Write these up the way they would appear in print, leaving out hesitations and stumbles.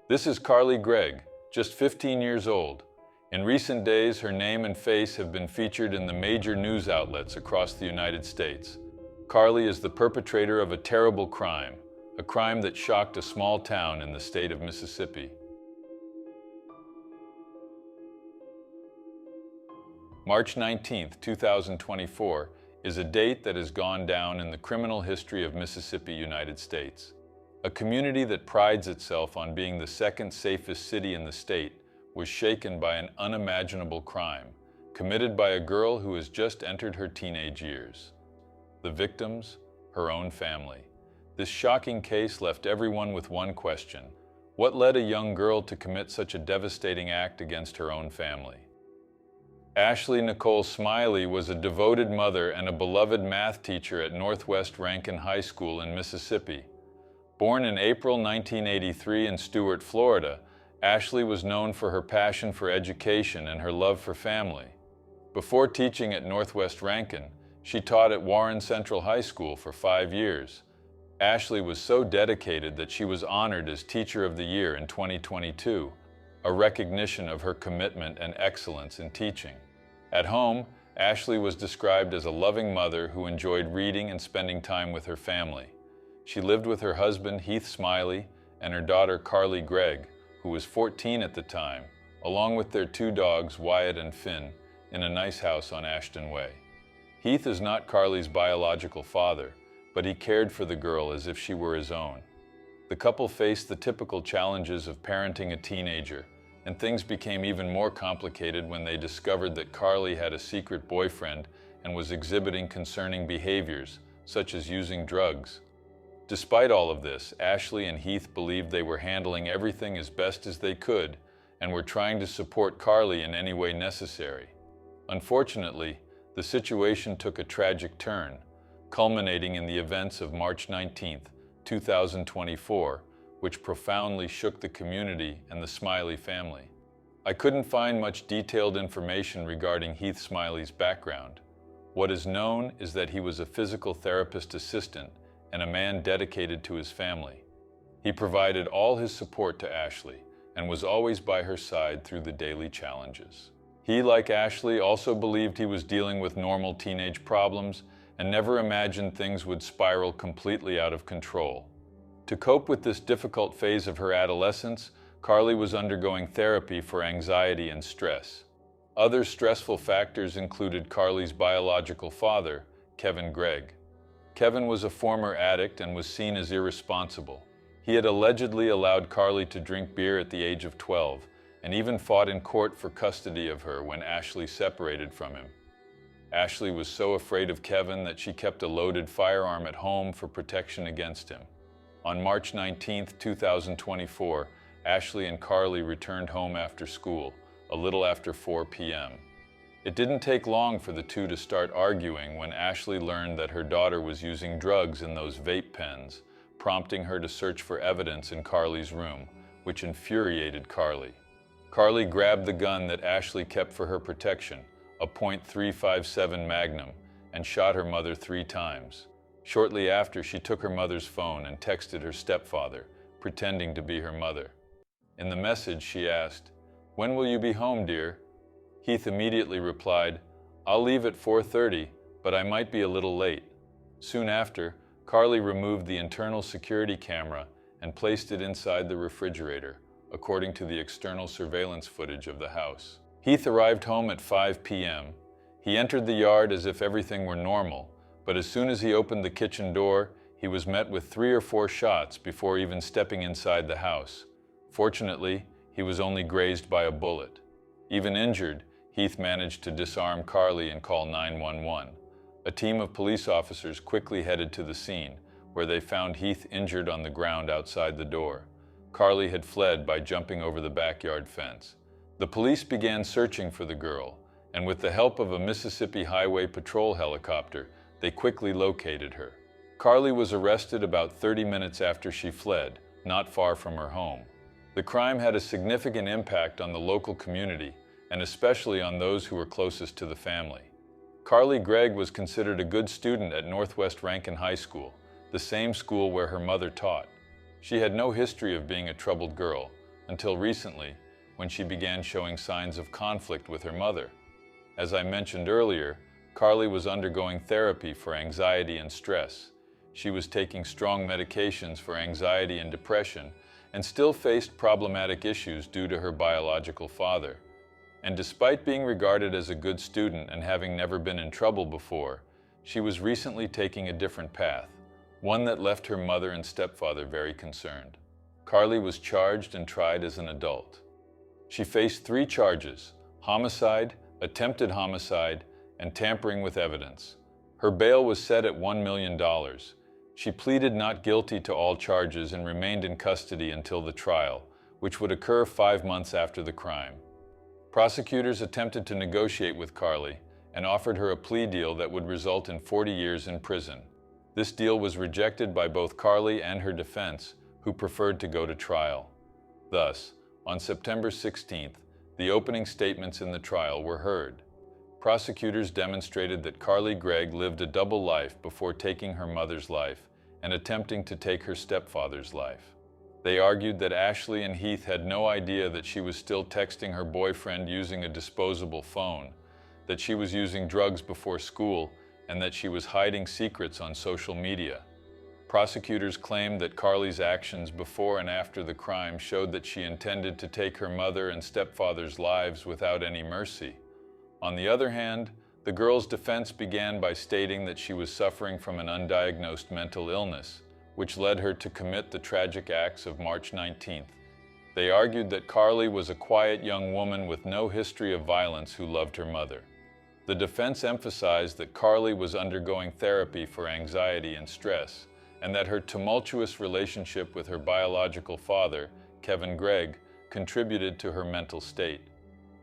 This is Carly Gregg, just 15 years old. In recent days, her name and face have been featured in the major news outlets across the United States. Carly is the perpetrator of a terrible crime, a crime that shocked a small town in the state of Mississippi. March 19, 2024, is a date that has gone down in the criminal history of Mississippi, United States. A community that prides itself on being the second safest city in the state was shaken by an unimaginable crime, committed by a girl who has just entered her teenage years. The victims, her own family. This shocking case left everyone with one question: what led a young girl to commit such a devastating act against her own family? Ashley Nicole Smiley was a devoted mother and a beloved math teacher at Northwest Rankin High School in Mississippi. Born in April 1983 in Stuart, Florida, Ashley was known for her passion for education and her love for family. Before teaching at Northwest Rankin, she taught at Warren Central High School for 5 years. Ashley was so dedicated that she was honored as Teacher of the Year in 2022, a recognition of her commitment and excellence in teaching. At home, Ashley was described as a loving mother who enjoyed reading and spending time with her family. She lived with her husband, Heath Smiley, and her daughter, Carly Gregg, who was 14 at the time, along with their 2 dogs, Wyatt and Finn, in a nice house on Ashton Way. Heath is not Carly's biological father, but he cared for the girl as if she were his own. The couple faced the typical challenges of parenting a teenager, and things became even more complicated when they discovered that Carly had a secret boyfriend and was exhibiting concerning behaviors, such as using drugs. Despite all of this, Ashley and Heath believed they were handling everything as best as they could and were trying to support Carly in any way necessary. Unfortunately, the situation took a tragic turn, culminating in the events of March 19, 2024, which profoundly shook the community and the Smiley family. I couldn't find much detailed information regarding Heath Smiley's background. What is known is that he was a physical therapist assistant and a man dedicated to his family. He provided all his support to Ashley and was always by her side through the daily challenges. He, like Ashley, also believed he was dealing with normal teenage problems and never imagined things would spiral completely out of control. To cope with this difficult phase of her adolescence, Carly was undergoing therapy for anxiety and stress. Other stressful factors included Carly's biological father, Kevin Gregg. Kevin was a former addict and was seen as irresponsible. He had allegedly allowed Carly to drink beer at the age of 12 and even fought in court for custody of her when Ashley separated from him. Ashley was so afraid of Kevin that she kept a loaded firearm at home for protection against him. On March 19, 2024, Ashley and Carly returned home after school, a little after 4 p.m. It didn't take long for the two to start arguing when Ashley learned that her daughter was using drugs in those vape pens, prompting her to search for evidence in Carly's room, which infuriated Carly. Carly grabbed the gun that Ashley kept for her protection, a .357 Magnum, and shot her mother 3 times. Shortly after, she took her mother's phone and texted her stepfather, pretending to be her mother. In the message, she asked, "When will you be home, dear?" Heath immediately replied, "I'll leave at 4:30, but I might be a little late." Soon after, Carly removed the internal security camera and placed it inside the refrigerator, according to the external surveillance footage of the house. Heath arrived home at 5 p.m. He entered the yard as if everything were normal, but as soon as he opened the kitchen door, he was met with 3 or 4 shots before even stepping inside the house. Fortunately, he was only grazed by a bullet. Even injured, Heath managed to disarm Carly and call 911. A team of police officers quickly headed to the scene, where they found Heath injured on the ground outside the door. Carly had fled by jumping over the backyard fence. The police began searching for the girl, and with the help of a Mississippi Highway Patrol helicopter, they quickly located her. Carly was arrested about 30 minutes after she fled, not far from her home. The crime had a significant impact on the local community, and especially on those who were closest to the family. Carly Gregg was considered a good student at Northwest Rankin High School, the same school where her mother taught. She had no history of being a troubled girl, until recently, when she began showing signs of conflict with her mother. As I mentioned earlier, Carly was undergoing therapy for anxiety and stress. She was taking strong medications for anxiety and depression, and still faced problematic issues due to her biological father. And despite being regarded as a good student and having never been in trouble before, she was recently taking a different path, one that left her mother and stepfather very concerned. Carly was charged and tried as an adult. She faced 3 charges: homicide, attempted homicide, and tampering with evidence. Her bail was set at $1 million. She pleaded not guilty to all charges and remained in custody until the trial, which would occur 5 months after the crime. Prosecutors attempted to negotiate with Carly and offered her a plea deal that would result in 40 years in prison. This deal was rejected by both Carly and her defense, who preferred to go to trial. Thus, on September 16th, the opening statements in the trial were heard. Prosecutors demonstrated that Carly Gregg lived a double life before taking her mother's life and attempting to take her stepfather's life. They argued that Ashley and Heath had no idea that she was still texting her boyfriend using a disposable phone, that she was using drugs before school, and that she was hiding secrets on social media. Prosecutors claimed that Carly's actions before and after the crime showed that she intended to take her mother and stepfather's lives without any mercy. On the other hand, the girl's defense began by stating that she was suffering from an undiagnosed mental illness, which led her to commit the tragic acts of March 19th. They argued that Carly was a quiet young woman with no history of violence who loved her mother. The defense emphasized that Carly was undergoing therapy for anxiety and stress, and that her tumultuous relationship with her biological father, Kevin Gregg, contributed to her mental state.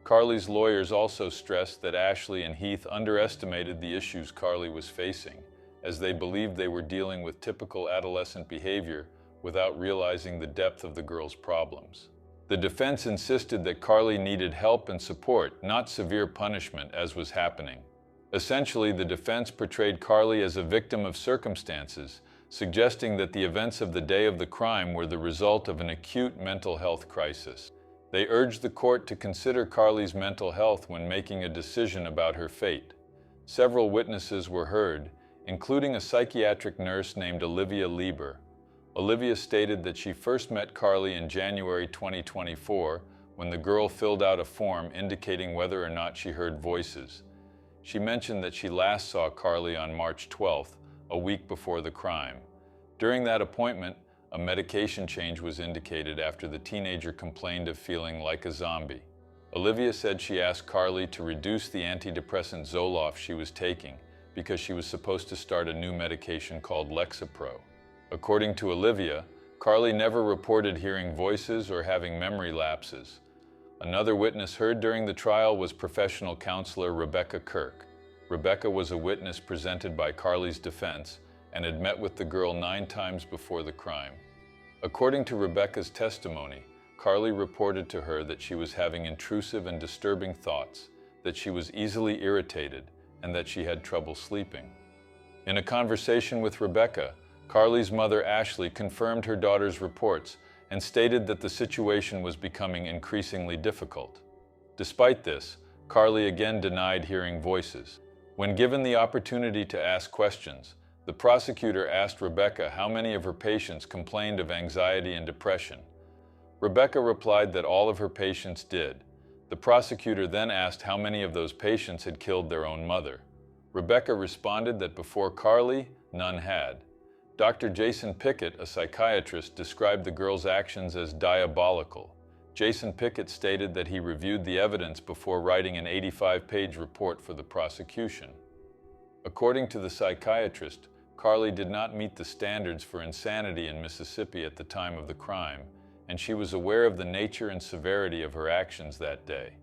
Carly's lawyers also stressed that Ashley and Heath underestimated the issues Carly was facing, as they believed they were dealing with typical adolescent behavior without realizing the depth of the girl's problems. The defense insisted that Carly needed help and support, not severe punishment, as was happening. Essentially, the defense portrayed Carly as a victim of circumstances, suggesting that the events of the day of the crime were the result of an acute mental health crisis. They urged the court to consider Carly's mental health when making a decision about her fate. Several witnesses were heard, including a psychiatric nurse named Olivia Lieber. Olivia stated that she first met Carly in January 2024 when the girl filled out a form indicating whether or not she heard voices. She mentioned that she last saw Carly on March 12th, a week before the crime. During that appointment, a medication change was indicated after the teenager complained of feeling like a zombie. Olivia said she asked Carly to reduce the antidepressant Zoloft she was taking because she was supposed to start a new medication called Lexapro. According to Olivia, Carly never reported hearing voices or having memory lapses. Another witness heard during the trial was professional counselor Rebecca Kirk. Rebecca was a witness presented by Carly's defense and had met with the girl 9 times before the crime. According to Rebecca's testimony, Carly reported to her that she was having intrusive and disturbing thoughts, that she was easily irritated, and that she had trouble sleeping. In a conversation with Rebecca, Carly's mother Ashley confirmed her daughter's reports and stated that the situation was becoming increasingly difficult. Despite this, Carly again denied hearing voices. When given the opportunity to ask questions, the prosecutor asked Rebecca how many of her patients complained of anxiety and depression. Rebecca replied that all of her patients did. The prosecutor then asked how many of those patients had killed their own mother. Rebecca responded that before Carly, none had. Dr. Jason Pickett, a psychiatrist, described the girl's actions as diabolical. Jason Pickett stated that he reviewed the evidence before writing an 85-page report for the prosecution. According to the psychiatrist, Carly did not meet the standards for insanity in Mississippi at the time of the crime, and she was aware of the nature and severity of her actions that day.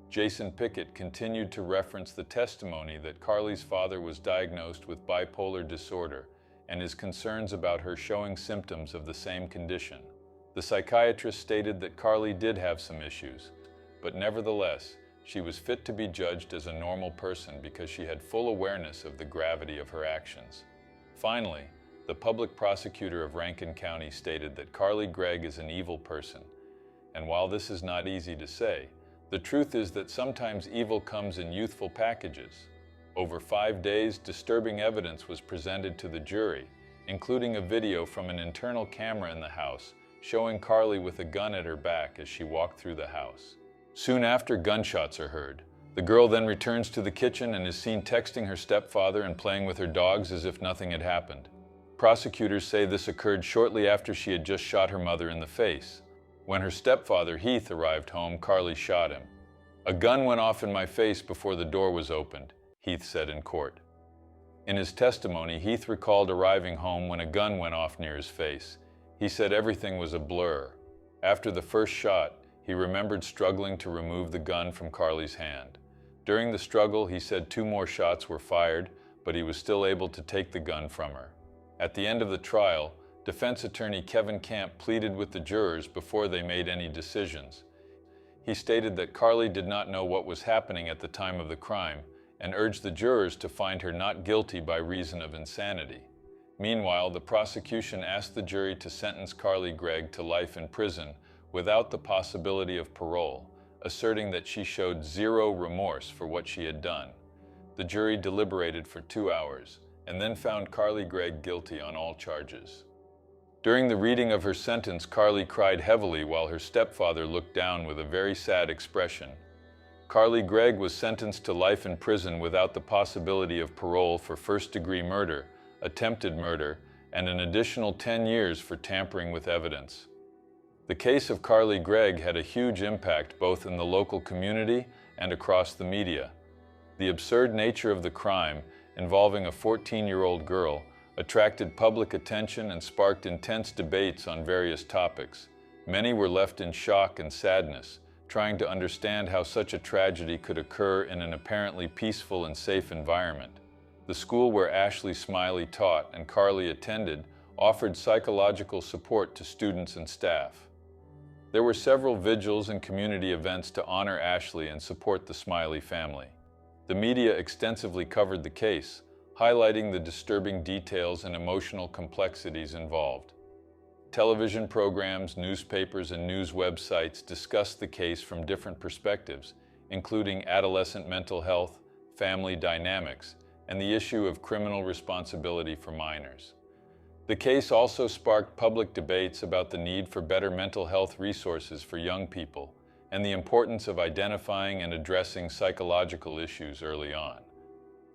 Jason Pickett continued to reference the testimony that Carly's father was diagnosed with bipolar disorder and his concerns about her showing symptoms of the same condition. The psychiatrist stated that Carly did have some issues, but nevertheless, she was fit to be judged as a normal person because she had full awareness of the gravity of her actions. Finally, the public prosecutor of Rankin County stated that Carly Gregg is an evil person And while this is not easy to say, the truth is that sometimes evil comes in youthful packages. Over 5 days, disturbing evidence was presented to the jury, including a video from an internal camera in the house showing Carly with a gun at her back as she walked through the house. Soon after, gunshots are heard. The girl then returns to the kitchen and is seen texting her stepfather and playing with her dogs as if nothing had happened. Prosecutors say this occurred shortly after she had just shot her mother in the face. When her stepfather, Heath, arrived home, Carly shot him. "A gun went off in my face before the door was opened," Heath said in court. In his testimony, Heath recalled arriving home when a gun went off near his face. He said everything was a blur. After the first shot, he remembered struggling to remove the gun from Carly's hand. During the struggle, he said 2 more shots were fired, but he was still able to take the gun from her. At the end of the trial, defense attorney Kevin Camp pleaded with the jurors before they made any decisions. He stated that Carly did not know what was happening at the time of the crime and urged the jurors to find her not guilty by reason of insanity. Meanwhile, the prosecution asked the jury to sentence Carly Gregg to life in prison without the possibility of parole, asserting that she showed zero remorse for what she had done. The jury deliberated for 2 hours and then found Carly Gregg guilty on all charges. During the reading of her sentence, Carly cried heavily while her stepfather looked down with a very sad expression. Carly Gregg was sentenced to life in prison without the possibility of parole for first-degree murder, attempted murder, and an additional 10 years for tampering with evidence. The case of Carly Gregg had a huge impact both in the local community and across the media. The absurd nature of the crime, involving a 14-year-old girl, attracted public attention and sparked intense debates on various topics. Many were left in shock and sadness, trying to understand how such a tragedy could occur in an apparently peaceful and safe environment. The school where Ashley Smiley taught and Carly attended offered psychological support to students and staff. There were several vigils and community events to honor Ashley and support the Smiley family. The media extensively covered the case, highlighting the disturbing details and emotional complexities involved. Television programs, newspapers, and news websites discussed the case from different perspectives, including adolescent mental health, family dynamics, and the issue of criminal responsibility for minors. The case also sparked public debates about the need for better mental health resources for young people and the importance of identifying and addressing psychological issues early on.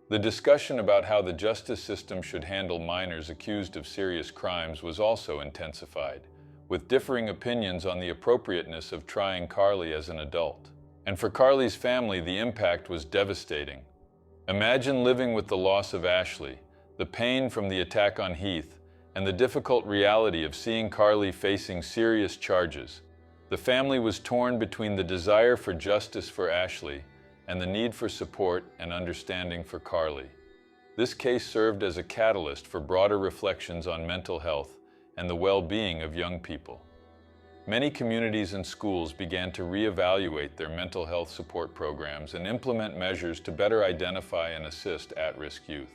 The discussion about how the justice system should handle minors accused of serious crimes was also intensified, with differing opinions on the appropriateness of trying Carly as an adult. And for Carly's family, the impact was devastating. Imagine living with the loss of Ashley, the pain from the attack on Heath, and the difficult reality of seeing Carly facing serious charges. The family was torn between the desire for justice for Ashley and the need for support and understanding for Carly. This case served as a catalyst for broader reflections on mental health and the well-being of young people. Many communities and schools began to reevaluate their mental health support programs and implement measures to better identify and assist at-risk youth.